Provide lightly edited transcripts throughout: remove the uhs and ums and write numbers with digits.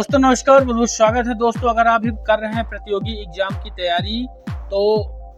दोस्तों नमस्कार, बहुत स्वागत है। दोस्तों अगर आप भी कर रहे हैं प्रतियोगी एग्जाम की तैयारी तो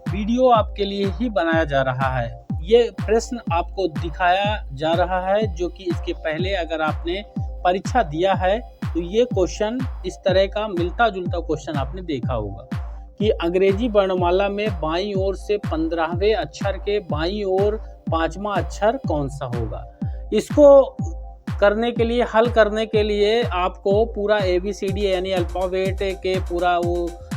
वीडियो आपके लिए ही बनाया जा रहा है। ये प्रश्न आपको दिखाया जा रहा है जो कि इसके पहले अगर आपने परीक्षा दिया है तो ये क्वेश्चन इस तरह का मिलता जुलता क्वेश्चन आपने देखा होगा कि अंग्रेजी वर्णमाला में बाईं ओर से 15वें अक्षर के बाईं ओर 5वां अक्षर कौन सा होगा। इसको करने के लिए, हल करने के लिए आपको पूरा ABCD यानी अल्फ़ाबेट के पूरा वो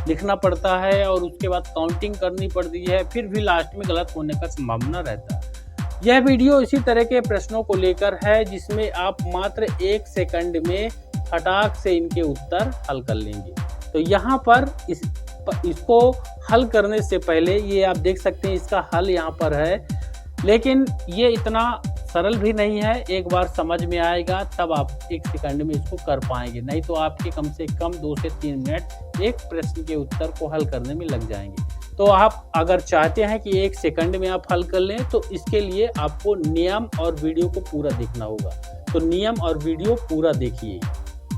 लिखना पड़ता है और उसके बाद काउंटिंग करनी पड़ती है, फिर भी लास्ट में गलत होने का संभावना रहता है। यह वीडियो इसी तरह के प्रश्नों को लेकर है जिसमें आप मात्र 1 सेकंड में फटाक से इनके उत्तर हल कर लेंगे। तो यहाँ पर इसको हल करने से पहले ये आप देख सकते हैं इसका हल यहाँ पर है, लेकिन ये इतना सरल भी नहीं है। एक बार समझ में आएगा तब आप 1 सेकंड में इसको कर पाएंगे, नहीं तो आपके कम से कम 2 से 3 मिनट एक प्रश्न के उत्तर को हल करने में लग जाएंगे। तो आप अगर चाहते हैं कि 1 सेकंड में आप हल कर लें तो इसके लिए आपको नियम और वीडियो को पूरा देखना होगा। तो नियम और वीडियो पूरा देखिए।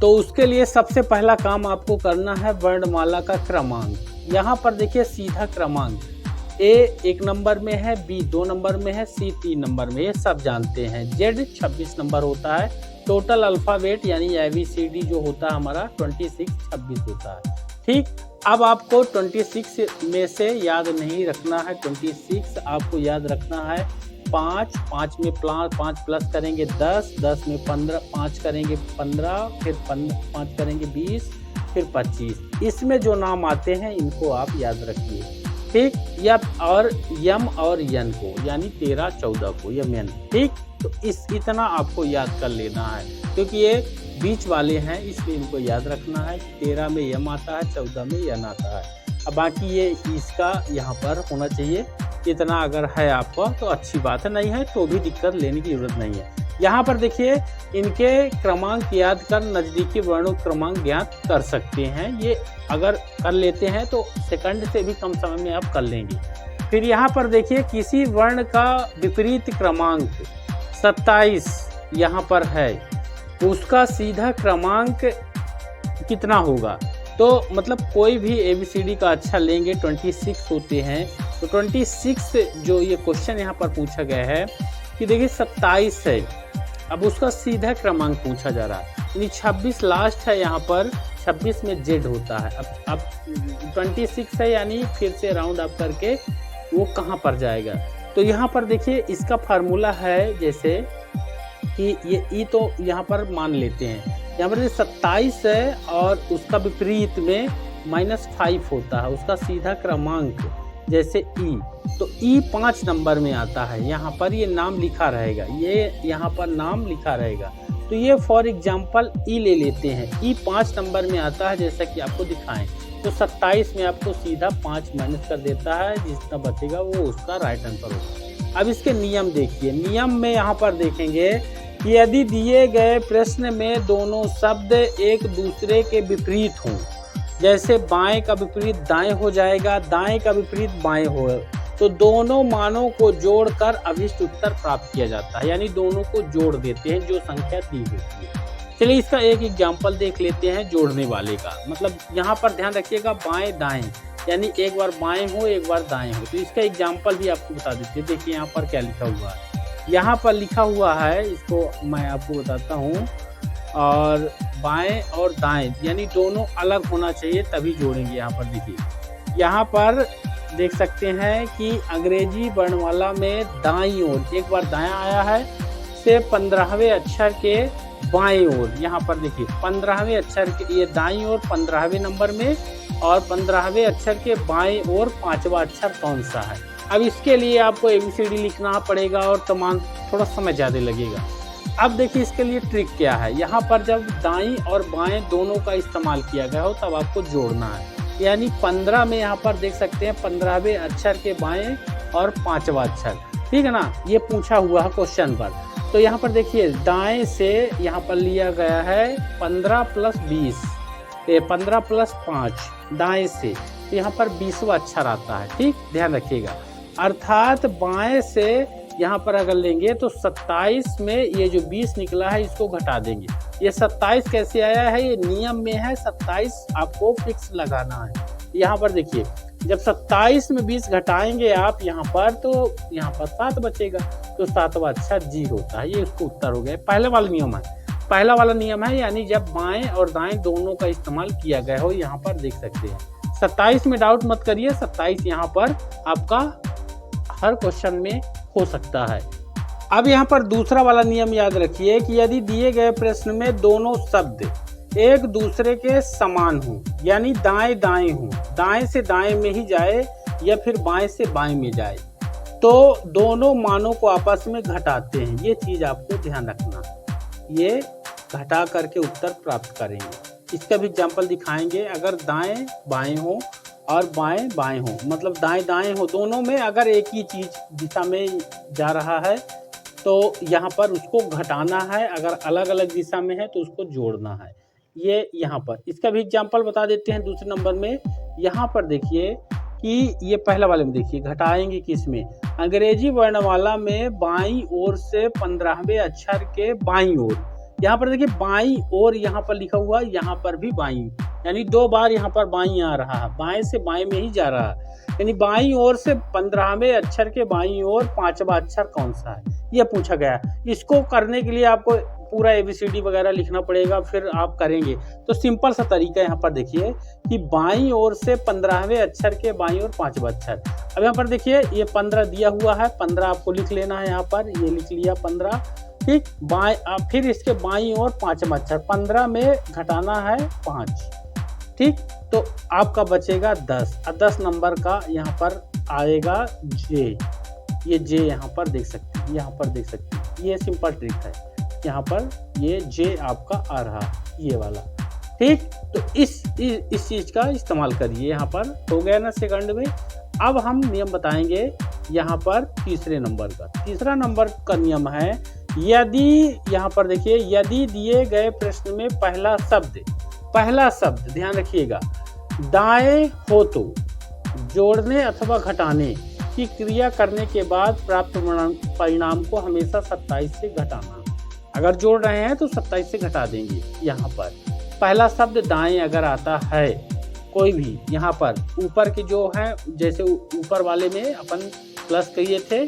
तो उसके लिए सबसे पहला काम आपको करना है वर्णमाला का क्रमांक। यहाँ पर देखिए सीधा क्रमांक A 1 नंबर में है, B 2 नंबर में है, C 3 नंबर में, ये सब जानते हैं। Z 26 नंबर होता है। टोटल अल्फ़ाबेट यानी ABCD जो होता है हमारा 26 होता है। ठीक, अब आपको 26 में से याद नहीं रखना है 26, आपको याद रखना है 5 में 5 प्लस करेंगे 10 में 15, 5 करेंगे 15, फिर 5 करेंगे 20, फिर 25। इसमें जो नाम आते हैं इनको आप याद रखिए। ठीक, या और यम और यन को यानी 13 14 को यम यन। ठीक, तो इतना आपको याद कर लेना है क्योंकि ये बीच वाले हैं इसलिए इनको याद रखना है। 13 में यम आता है, 14 में यन आता है। अब बाकी ये इसका यहाँ पर होना चाहिए। इतना अगर है आपको तो अच्छी बात है, नहीं है तो भी दिक्कत लेने की जरूरत नहीं है। यहाँ पर देखिए इनके क्रमांक याद कर नज़दीकी वर्णों क्रमांक ज्ञात कर सकते हैं। ये अगर कर लेते हैं तो सेकंड से भी कम समय में आप कर लेंगे। फिर यहाँ पर देखिए किसी वर्ण का विपरीत क्रमांक 27 यहाँ पर है, उसका सीधा क्रमांक कितना होगा। तो मतलब कोई भी ABCD का अच्छा लेंगे 26 होते हैं, तो 26 जो ये क्वेश्चन यहाँ पर पूछा गया है कि देखिए 27 है, अब उसका सीधा क्रमांक पूछा जा रहा है यानी 26 लास्ट है यहाँ पर, 26 में Z होता है। अब 26 है यानी फिर से राउंड अप करके वो कहाँ पर जाएगा। तो यहाँ पर देखिए इसका फार्मूला है जैसे कि ये ई तो यहाँ पर मान लेते हैं, यहाँ पर 27 है और उसका विपरीत में -5 होता है, उसका सीधा क्रमांक जैसे ई, तो ई 5 नंबर में आता है। यहाँ पर ये नाम लिखा रहेगा, ये यहाँ पर नाम लिखा रहेगा। तो ये फॉर एग्जांपल ई ले लेते हैं, ई 5 नंबर में आता है जैसा कि आपको दिखाएं। तो 27 में आपको सीधा 5 माइनस कर देता है, जितना बचेगा वो उसका राइट आंसर होगा। अब इसके नियम देखिए। नियम में यहाँ पर देखेंगे कि यदि दिए गए प्रश्न में दोनों शब्द एक दूसरे के विपरीत हों, जैसे बाएं का विपरीत दाएं हो जाएगा, दाएं का विपरीत बाएं हो, तो दोनों मानों को जोड़कर अभिष्ट उत्तर प्राप्त किया जाता है, यानी दोनों को जोड़ देते हैं जो संख्या दी होती है। चलिए इसका एक एग्जाम्पल देख लेते हैं जोड़ने वाले का। मतलब यहाँ पर ध्यान रखिएगा बाएं दाएं, यानी एक बार बाएं हो एक बार दाएं हो। तो इसका एग्जाम्पल भी आपको बता देते हैं। देखिए यहाँ पर क्या लिखा हुआ है, यहाँ पर लिखा हुआ है, इसको मैं आपको बताता हूँ। और बाएं और दाएं यानी दोनों अलग होना चाहिए तभी जोड़ेंगे। यहाँ पर देखिए, यहाँ पर देख सकते हैं कि अंग्रेजी वर्णमाला में दाईं ओर एक बार दायां आया है से 15वें अक्षर के बाएं ओर। यहाँ पर देखिए 15वें अक्षर के ये दाईं ओर 15वें नंबर में, और 15वें अक्षर के बाएं ओर 5वां अक्षर कौन सा है। अब इसके लिए आपको ABCD लिखना पड़ेगा और तमाम थोड़ा समय ज़्यादा लगेगा। अब देखिए इसके लिए ट्रिक क्या है। यहाँ पर जब दाईं और बाएं दोनों का इस्तेमाल किया गया हो तब आपको जोड़ना है, यानी 15 में यहाँ पर देख सकते हैं 15वें अक्षर के बाएं और 5वां अक्षर। ठीक है ना, ये पूछा हुआ है क्वेश्चन पर। तो यहाँ पर देखिए दाएं से यहाँ पर लिया गया है 15 + 20, 15 + 5 दाएं से, तो यहाँ पर 20वां अक्षर आता है। ठीक, ध्यान रखिएगा। अर्थात बाएं से यहाँ पर अगर लेंगे तो 27 में ये जो 20 निकला है इसको घटा देंगे, ये 27 कैसे आया है, ये नियम में है, 27 आपको फिक्स लगाना है। यहाँ पर देखिए, जब 27 में 20 घटाएंगे आप यहाँ पर, तो यहाँ पर 7 बचेगा, तो 7वां अक्षर जी होता है। ये इसको उत्तर हो गया। पहले वाला नियम है, पहला वाला नियम है, यानी जब बाएं और दाएं दोनों का इस्तेमाल किया गया हो। यहाँ पर देख सकते हैं 27 में डाउट मत करिए, 27 यहाँ पर आपका हर क्वेश्चन में हो सकता है। अब यहाँ पर दूसरा वाला नियम याद रखिए कि यदि दिए गए प्रश्न में दोनों शब्द एक दूसरे के समान हो, यानी दाएं दाएं हो, दाएं से दाएं में ही जाए या फिर बाएं से बाएं में जाए, तो दोनों मानों को आपस में घटाते हैं। ये चीज आपको ध्यान रखना, ये घटा करके उत्तर प्राप्त करेंगे। इसका भी एग्जाम्पल दिखाएंगे। अगर दाएं बाएं हो और बाएं बाएं हो, मतलब दाएं दाएं हो, दोनों में अगर एक ही चीज दिशा में जा रहा है तो यहाँ पर उसको घटाना है, अगर अलग अलग दिशा में है तो उसको जोड़ना है। ये यहाँ पर इसका भी एग्जाम्पल बता देते हैं दूसरे नंबर में। यहाँ पर देखिए कि ये पहला वाले में देखिए घटाएंगे किस में, अंग्रेजी वर्णमाला में बाईं ओर से 15वें अक्षर के बाईं ओर। यहाँ पर देखिए बाईं ओर यहाँ पर लिखा हुआ, यहाँ पर भी बाईं, यानी 2 बार यहाँ पर बाईं आ रहा है, बाएं से बाएं में ही जा रहा है। यानी बाईं ओर से 15वें अक्षर के बाईं ओर 5वां अक्षर कौन सा है, ये पूछा गया। इसको करने के लिए आपको पूरा ABCD वगैरह लिखना पड़ेगा, फिर आप करेंगे। तो सिंपल सा तरीका यहाँ पर देखिए कि बाईं ओर से 15वें अक्षर के बाईं ओर 5वां अक्षर। अब यहाँ पर देखिए ये 15 दिया हुआ है, 15 आपको लिख लेना है, यहाँ पर ये लिख लिया 15, ठीक। फिर इसके बाईं ओर 5वां अक्षर, 15 में घटाना है 5, ठीक। तो आपका बचेगा 10, और 10 नंबर का यहाँ पर आएगा जे। ये जे यहाँ पर देख सकते हैं, यहाँ पर देख सकते हैं, ये सिंपल ट्रिक है। यहाँ पर ये जे आपका आ रहा है, ये वाला, ठीक। तो इस चीज का इस्तेमाल करिए। यहाँ पर हो गया ना सेकंड में। अब हम नियम बताएंगे यहाँ पर तीसरे नंबर का। तीसरा नंबर का नियम है, यदि यहाँ पर देखिए, यदि दिए गए प्रश्न में पहला शब्द ध्यान रखिएगा दाएं हो तो जोड़ने अथवा घटाने की क्रिया करने के बाद प्राप्त परिणाम को हमेशा 27 से घटाना। अगर जोड़ रहे हैं तो 27 से घटा देंगे। यहाँ पर पहला शब्द दाएं अगर आता है कोई भी, यहाँ पर ऊपर के जो है, जैसे ऊपर वाले में अपन प्लस कहिए थे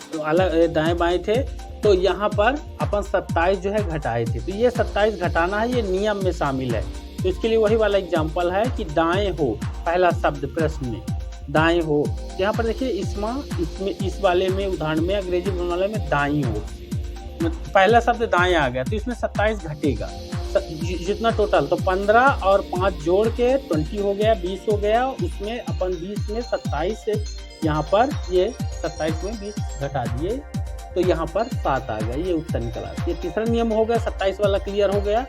तो अलग दाएं बाएं थे, तो यहाँ पर अपन 27 जो है घटाए थे, तो ये 27 घटाना है, ये नियम में शामिल है। तो इसके लिए वही वाला एग्जाम्पल है कि दाएं हो, पहला शब्द प्रश्न में दाएं हो। यहाँ पर देखिए इसमें इस वाले में उदाहरण में अंग्रेजी वर्णमाला में दाईं हो, पहला शब्द दाएं आ गया, तो इसमें 27 घटेगा जितना टोटल, तो 15 और 5 जोड़ के 20 हो गया, 20 हो गया। उसमें अपन 20 में 27 से यहाँ पर ये 27 में 20 घटा दिए, तो यहाँ पर 7 आ गया, ये उत्तर निकला। ये तीसरा नियम हो गया, 27 वाला क्लियर हो गया।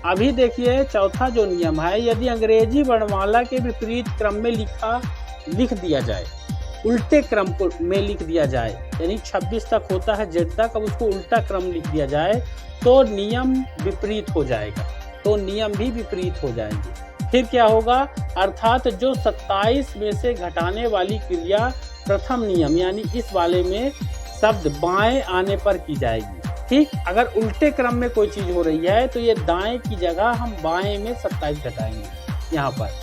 अभी देखिए चौथा जो नियम है, यदि अंग्रेजी वर्णमाला के विपरीत क्रम में लिख दिया जाए, उल्टे क्रम में लिख दिया जाए, यानी 26 तक होता है जेड तक, अब उसको उल्टा क्रम लिख दिया जाए तो नियम विपरीत हो जाएगा, तो नियम भी विपरीत हो जाएंगे। फिर क्या होगा, अर्थात जो 27 में से घटाने वाली क्रिया प्रथम नियम यानी इस वाले में शब्द बाएं आने पर की जाएगी, ठीक। अगर उल्टे क्रम में कोई चीज हो रही है तो ये दाएं की जगह हम बाएं में 27 घटाएंगे। यहाँ पर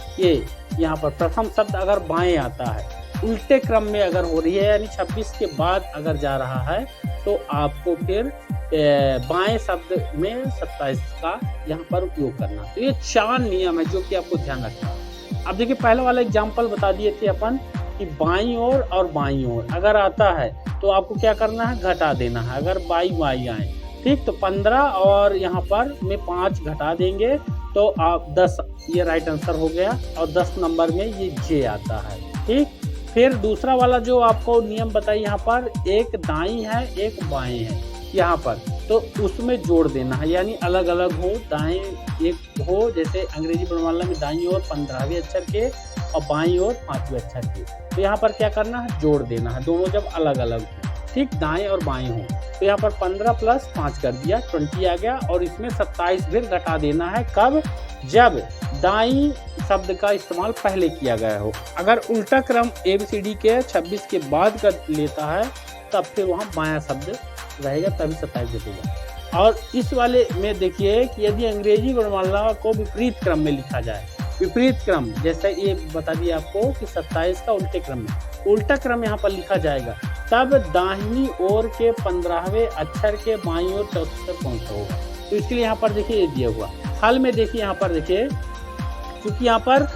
यहाँ पर प्रथम शब्द अगर बाएं आता है, उल्टे क्रम में अगर हो रही है यानी 26 के बाद अगर जा रहा है, तो आपको फिर बाएं शब्द में 27 का यहाँ पर उपयोग करना। तो ये 4 नियम है जो कि आपको ध्यान रखना है। अब देखिए पहले वाला एग्जाम्पल बता दिए थे अपन कि बाईं ओर और बाईं ओर अगर आता है तो आपको क्या करना है, घटा देना है। अगर बाईं आए, ठीक, तो 15 और यहाँ पर में 5 घटा देंगे तो आप 10, ये राइट आंसर हो गया। और 10 नंबर में ये जे आता है, ठीक। फिर दूसरा वाला जो आपको नियम बताइए, यहाँ पर एक दाईं है एक बाएं है यहाँ पर, तो उसमें जोड़ देना है, यानी अलग अलग हो, दाएं एक हो, जैसे अंग्रेजी वर्णमाला में दाईं ओर 15वें अक्षर के और बाईं ओर 5वें अक्षर के, तो यहाँ पर क्या करना है, जोड़ देना है, दोनों जब अलग अलग हो, ठीक, दाएं और बाएं हो। तो यहाँ पर 15 + 5 कर दिया, 20 आ गया, और इसमें 27 फिर घटा देना है। कब, जब दाईं शब्द का इस्तेमाल पहले किया गया हो। अगर उल्टा क्रम ABCD के 26 के बाद का लेता है तब फिर वहाँ बायां शब्द रहेगा, तभी 27 घटेगा। और इस वाले में देखिए कि यदि अंग्रेजी वर्णमाला को विपरीत क्रम में लिखा जाए, विपरीत क्रम जैसे ये बता दिया आपको कि 27 का उल्टे क्रम में, उल्टा क्रम यहाँ पर लिखा जाएगा, तब दाहिनी ओर के 15वें अक्षर के बाईं ओर चौथा अक्षर कौन सा होगा। तो इसके लिए यहाँ पर देखिए ये दिया हुआ, हाल में देखिए यहाँ पर देखिए, क्योंकि यहाँ पर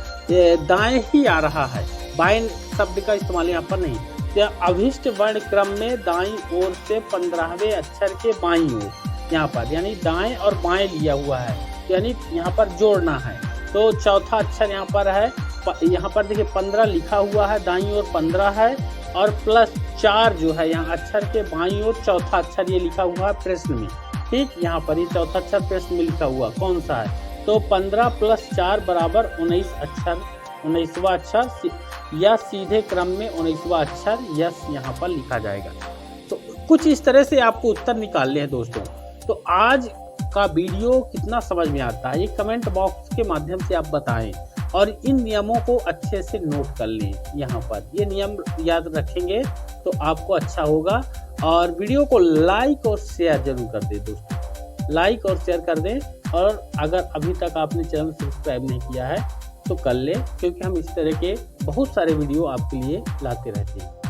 दाएं ही आ रहा है, बाएं शब्द का इस्तेमाल यहाँ पर नहीं। तो अभिष्ट वर्ण क्रम में दाईं ओर से 15वें अक्षर के बाईं ओर, यहाँ पर यानी दाएं और बाएं लिया हुआ है, यानी यहाँ पर जोड़ना है। तो चौथा अक्षर यहाँ पर है, यहाँ पर देखिए 15 लिखा हुआ है, दाईं ओर 15 है और प्लस 4 जो है यहाँ अक्षर के बाईं ओर चौथा अक्षर ये लिखा हुआ है प्रश्न में। ठीक, यहाँ पर ये चौथा अक्षर प्रश्न में लिखा हुआ कौन सा है, तो 15 + 4 बराबर 19 अक्षर, 19वां अक्षर या सीधे क्रम में 19वां अक्षर यस यहाँ पर लिखा जाएगा। तो कुछ इस तरह से आपको उत्तर निकालने हैं दोस्तों। तो आज का वीडियो कितना समझ में आता है ये कमेंट बॉक्स के माध्यम से आप बताएं और इन नियमों को अच्छे से नोट कर लें। यहाँ पर ये नियम याद रखेंगे तो आपको अच्छा होगा। और वीडियो को लाइक और शेयर जरूर कर दें दोस्तों, लाइक और शेयर कर दें। और अगर अभी तक आपने चैनल सब्सक्राइब नहीं किया है तो कर लें, क्योंकि हम इस तरह के बहुत सारे वीडियो आपके लिए लाते रहते हैं।